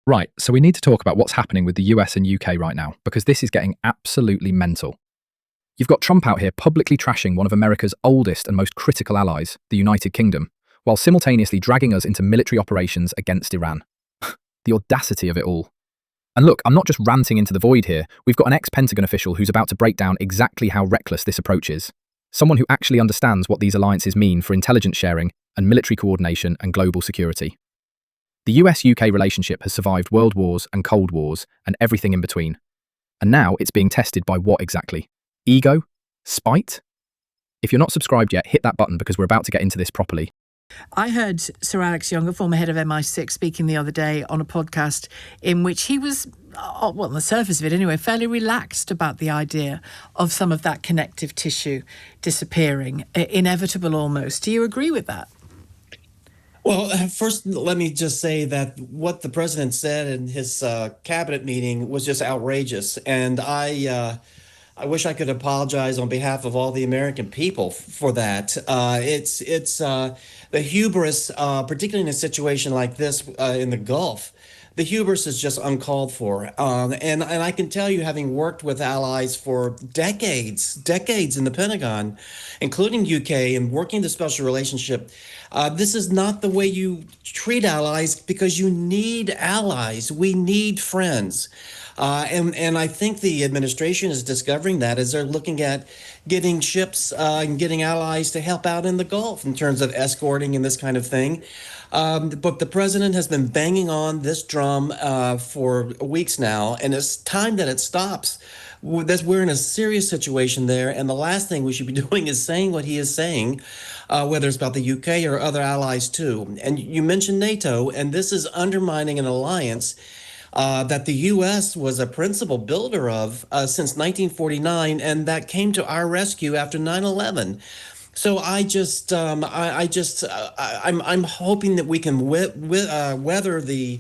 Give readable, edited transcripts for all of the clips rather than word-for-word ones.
Right, so we need to talk about what's happening with the US and UK right now, because this is getting absolutely mental. You've got Trump out here publicly trashing one of America's oldest and most critical allies, the United Kingdom, while simultaneously dragging us into military operations against Iran. The audacity of it all. And look, I'm not just ranting into the void here. We've got an ex-Pentagon official who's about to break down exactly how reckless this approach is. Someone who actually understands what these alliances mean for intelligence sharing and military coordination and global security. The US-UK relationship has survived world wars and cold wars and everything in between. And now it's being tested by what exactly? Ego? Spite? If you're not subscribed yet, hit that button because we're about to get into this properly. I heard Sir Alex Younger, former head of MI6, speaking the other day on a podcast in which he was, well, on the surface of it anyway, fairly relaxed about the idea of some of that connective tissue disappearing, inevitable almost. Do you agree with that? Well, first, let me just say that what the president said in his cabinet meeting was just outrageous. And I wish I could apologize on behalf of all the American people for that. It's the hubris, particularly in a situation like this in the Gulf. The hubris is just uncalled for. And I can tell you, having worked with allies for decades in the Pentagon, including UK, and working the special relationship, this is not the way you treat allies, because you need allies. We need friends. And I think the administration is discovering that as they're looking at getting ships and getting allies to help out in the Gulf in terms of escorting and this kind of thing. But the president has been banging on this drum for weeks now, and it's time that it stops. We're in a serious situation there, and the last thing we should be doing is saying what he is saying, whether it's about the UK or other allies too. And you mentioned NATO, and this is undermining an alliance that the U.S. was a principal builder of since 1949, and that came to our rescue after 9/11. So I'm hoping that we can weather the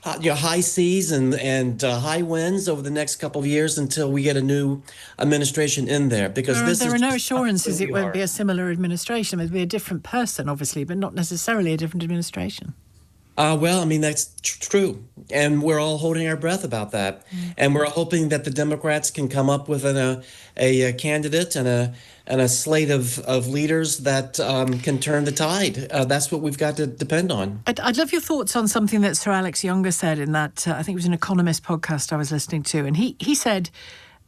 high seas and high winds over the next couple of years until we get a new administration in there, because there are no assurances it won't be a similar administration. It'll be a different person, obviously, but not necessarily a different administration. Well, I mean, that's true. And we're all holding our breath about that. And we're hoping that the Democrats can come up with a candidate and a slate of leaders that can turn the tide. That's what we've got to depend on. I'd love your thoughts on something that Sir Alex Younger said in that, I think it was an Economist podcast I was listening to. And he said,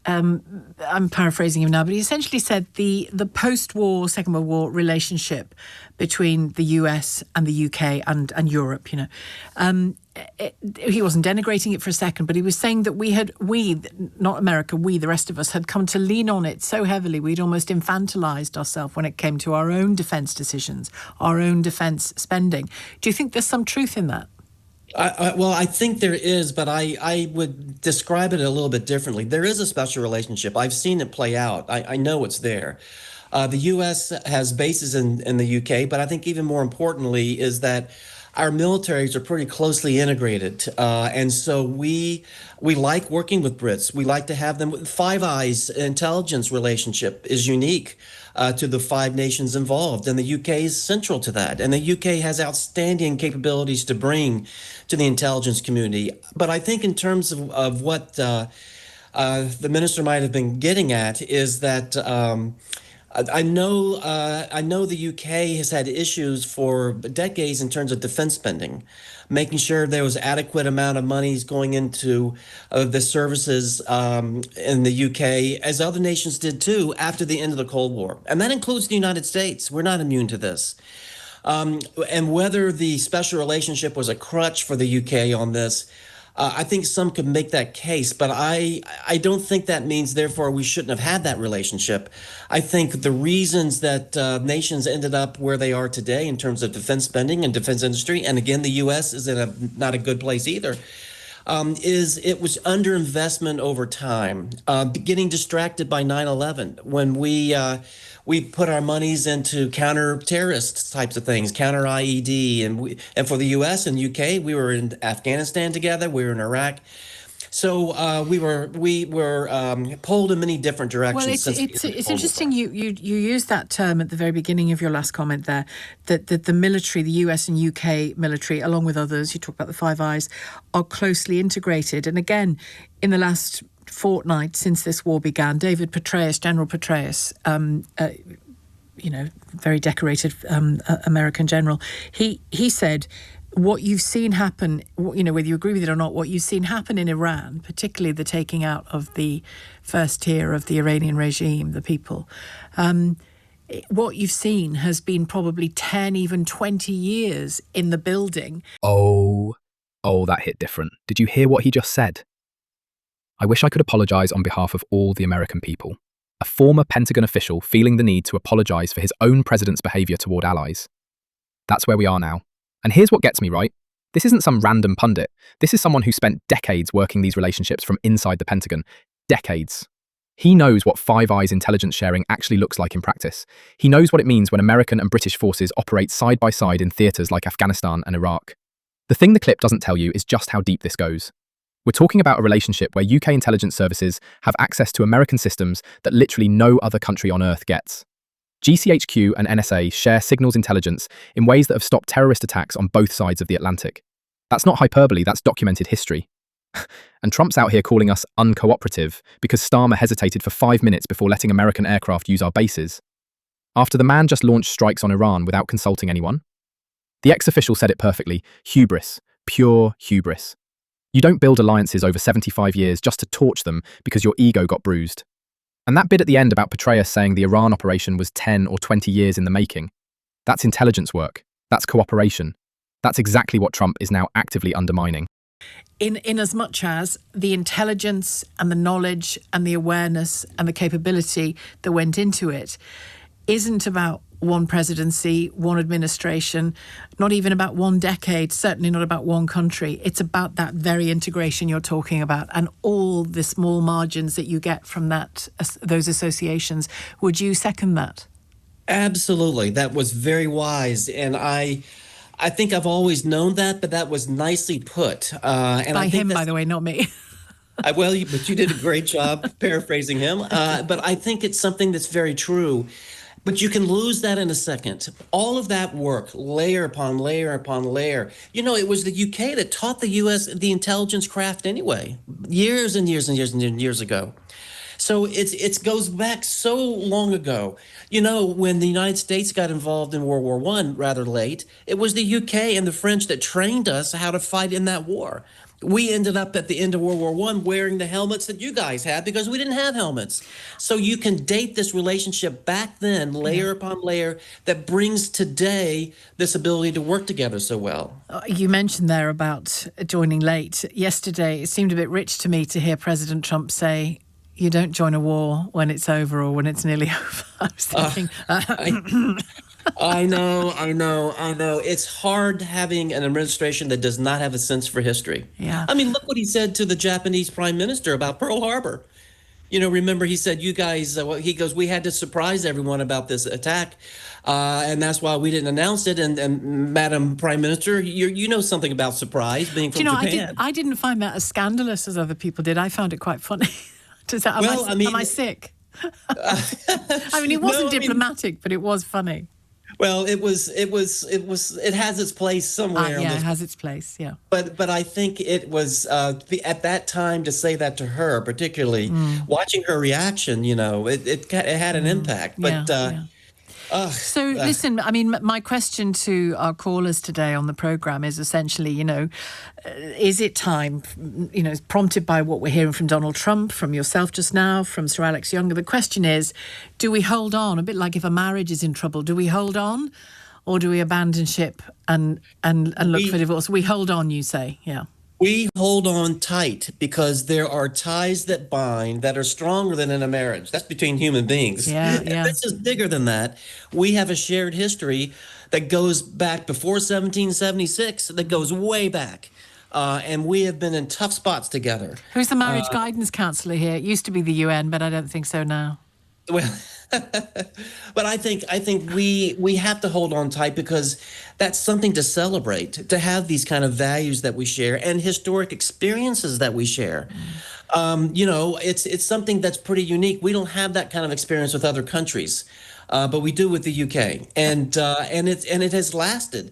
I'm paraphrasing him now, but he essentially said the post-war, Second World War relationship between the US and the UK and Europe, he wasn't denigrating it for a second, but he was saying that we, not America, the rest of us, had come to lean on it so heavily we'd almost infantilized ourselves when it came to our own defence decisions, our own defence spending. Do you think there's some truth in that? Well, I think there is, but I would describe it a little bit differently. There is a special relationship. I've seen it play out. I know it's there. The U.S. has bases in the UK, but I think even more importantly is that our militaries are pretty closely integrated. And so we like working with Brits. We like to have them. Five Eyes intelligence relationship is unique to the five nations involved, and the UK is central to that. And the UK has outstanding capabilities to bring to the intelligence community. But I think in terms of what the minister might have been getting at is that I know the UK has had issues for decades in terms of defense spending, making sure there was adequate amount of monies going into the services in the UK, as other nations did too after the end of the Cold War. And that includes the United States. We're not immune to this. And whether the special relationship was a crutch for the UK on this, I think some could make that case, but I don't think that means, therefore, we shouldn't have had that relationship. I think the reasons that nations ended up where they are today in terms of defense spending and defense industry, and again, the U.S. is in not a good place either, is it was underinvestment over time, getting distracted by 9/11 when we put our monies into counter-terrorist types of things, counter-IED, and for the U.S. and UK, we were in Afghanistan together, we were in Iraq. So we were pulled in many different directions. Well, since it's interesting you used that term at the very beginning of your last comment there, that the military, the US and UK military, along with others, you talk about the Five Eyes, are closely integrated. And again, in the last fortnight since this war began, David Petraeus, General Petraeus, very decorated American general, he said, what you've seen happen, whether you agree with it or not, what you've seen happen in Iran, particularly the taking out of the first tier of the Iranian regime, the people, what you've seen has been probably 10, even 20 years in the building. Oh, that hit different. Did you hear what he just said? I wish I could apologise on behalf of all the American people. A former Pentagon official feeling the need to apologise for his own president's behaviour toward allies. That's where we are now. And here's what gets me, right? This isn't some random pundit. This is someone who spent decades working these relationships from inside the Pentagon. Decades. He knows what Five Eyes intelligence sharing actually looks like in practice. He knows what it means when American and British forces operate side by side in theatres like Afghanistan and Iraq. The thing the clip doesn't tell you is just how deep this goes. We're talking about a relationship where UK intelligence services have access to American systems that literally no other country on Earth gets. GCHQ and NSA share signals intelligence in ways that have stopped terrorist attacks on both sides of the Atlantic. That's not hyperbole, that's documented history. And Trump's out here calling us uncooperative because Starmer hesitated for 5 minutes before letting American aircraft use our bases. After the man just launched strikes on Iran without consulting anyone? The ex-official said it perfectly: hubris, pure hubris. You don't build alliances over 75 years just to torch them because your ego got bruised. And that bit at the end about Petraeus saying the Iran operation was 10 or 20 years in the making, that's intelligence work. That's cooperation. That's exactly what Trump is now actively undermining. In as much as the intelligence and the knowledge and the awareness and the capability that went into it isn't about one presidency, one administration, not even about one decade, certainly not about one country. It's about that very integration you're talking about and all the small margins that you get from those associations. Would you second that? Absolutely. That was very wise. And I think I've always known that, but that was nicely put. And By I think him, by the way, not me. but you did a great job paraphrasing him. But I think it's something that's very true. But you can lose that in a second. All of that work, layer upon layer upon layer. It was the UK that taught the US the intelligence craft anyway, years and years and years and years ago. So it goes back so long ago. When the United States got involved in World War I rather late, it was the UK and the French that trained us how to fight in that war. We ended up at the end of World War I wearing the helmets that you guys had because we didn't have helmets. So you can date this relationship back then, layer upon layer, that brings today this ability to work together so well. You mentioned there about joining late. Yesterday, it seemed a bit rich to me to hear President Trump say, you don't join a war when it's over or when it's nearly over. I was thinking... I know. It's hard having an administration that does not have a sense for history. Yeah. I mean, look what he said to the Japanese prime minister about Pearl Harbor. Remember he said, you guys, he goes, we had to surprise everyone about this attack. And that's why we didn't announce it. And Madam Prime Minister, you know something about surprise being from Japan. I didn't find that as scandalous as other people did. I found it quite funny. Am I sick? I mean, it wasn't diplomatic, but it was funny. Well, it has its place somewhere. Yeah, it has its place, yeah. But I think it was, at that time, to say that to her, particularly, watching her reaction, it had an impact. But listen, I mean, my question to our callers today on the programme is essentially, is it time, prompted by what we're hearing from Donald Trump, from yourself just now, from Sir Alex Younger, the question is, do we hold on? A bit like if a marriage is in trouble, do we hold on or do we abandon ship and look for divorce? We hold on, you say, yeah. We hold on tight because there are ties that bind that are stronger than in a marriage. That's between human beings. Yeah. This is bigger than that. We have a shared history that goes back before 1776, that goes way back. And we have been in tough spots together. Who's the marriage guidance counsellor here? It used to be the UN, but I don't think so now. Well, But I think we have to hold on tight because that's something to celebrate, to have these kind of values that we share and historic experiences that we share. It's something that's pretty unique. We don't have that kind of experience with other countries, but we do with the UK, and it has lasted.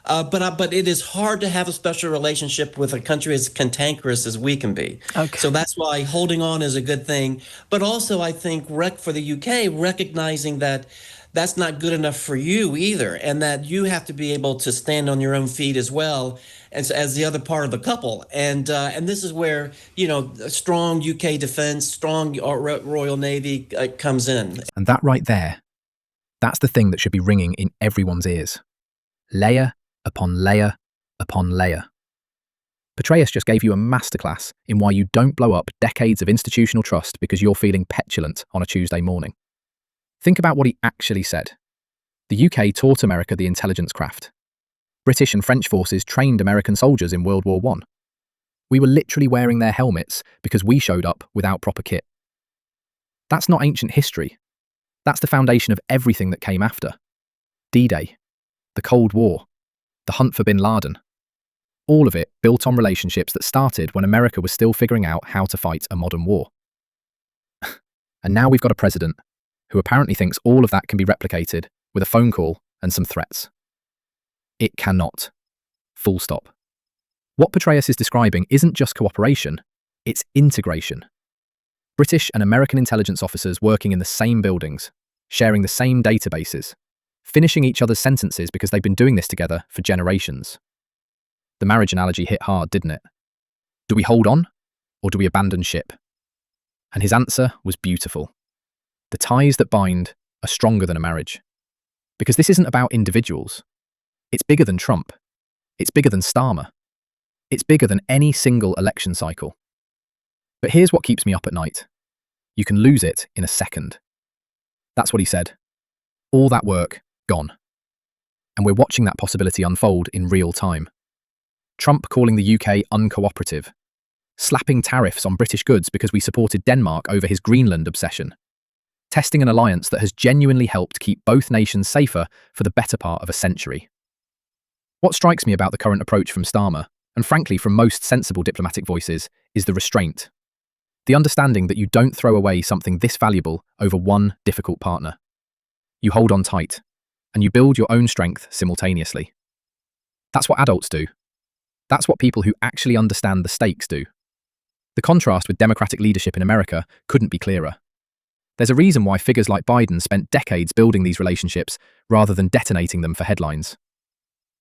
But it is hard to have a special relationship with a country as cantankerous as we can be. Okay. So that's why holding on is a good thing. But also, I think for the UK, recognizing that that's not good enough for you either, and that you have to be able to stand on your own feet as well as the other part of the couple. And this is where a strong UK defense, strong Royal Navy comes in. And that right there, that's the thing that should be ringing in everyone's ears. Layer upon layer upon layer. Petraeus just gave you a masterclass in why you don't blow up decades of institutional trust because you're feeling petulant on a Tuesday morning. Think about what he actually said. The UK taught America the intelligence craft. British and French forces trained American soldiers in World War I. We were literally wearing their helmets because we showed up without proper kit. That's not ancient history. That's the foundation of everything that came after. D-Day, the Cold War, the hunt for bin Laden. All of it built on relationships that started when America was still figuring out how to fight a modern war. And now we've got a president who apparently thinks all of that can be replicated with a phone call and some threats. It cannot. Full stop. What Petraeus is describing isn't just cooperation, it's integration. British and American intelligence officers working in the same buildings, sharing the same databases, finishing each other's sentences because they've been doing this together for generations. The marriage analogy hit hard, didn't it? Do we hold on, or do we abandon ship? And his answer was beautiful. The ties that bind are stronger than a marriage. Because this isn't about individuals. It's bigger than Trump. It's bigger than Starmer. It's bigger than any single election cycle. But here's what keeps me up at night. You can lose it in a second. That's what he said. All that work, gone. And we're watching that possibility unfold in real time. Trump calling the UK uncooperative, slapping tariffs on British goods because we supported Denmark over his Greenland obsession, testing an alliance that has genuinely helped keep both nations safer for the better part of a century. What strikes me about the current approach from Starmer, and frankly from most sensible diplomatic voices, is the restraint. The understanding that you don't throw away something this valuable over one difficult partner. You hold on tight, and you build your own strength simultaneously. That's what adults do. That's what people who actually understand the stakes do. The contrast with democratic leadership in America couldn't be clearer. There's a reason why figures like Biden spent decades building these relationships rather than detonating them for headlines.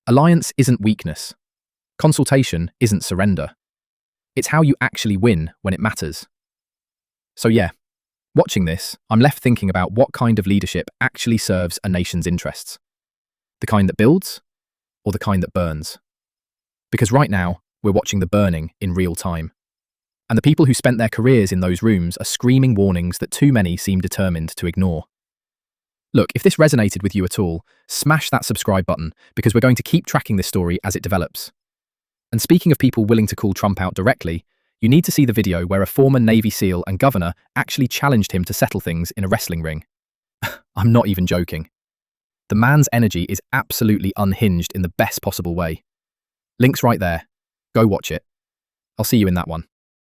Alliance isn't weakness. Consultation isn't surrender. It's how you actually win when it matters. So yeah, watching this, I'm left thinking about what kind of leadership actually serves a nation's interests. The kind that builds, or the kind that burns? Because right now, we're watching the burning in real time. And the people who spent their careers in those rooms are screaming warnings that too many seem determined to ignore. Look, if this resonated with you at all, smash that subscribe button because we're going to keep tracking this story as it develops. And speaking of people willing to call Trump out directly, you need to see the video where a former Navy SEAL and governor actually challenged him to settle things in a wrestling ring. I'm not even joking. The man's energy is absolutely unhinged in the best possible way. Link's right there. Go watch it. I'll see you in that one.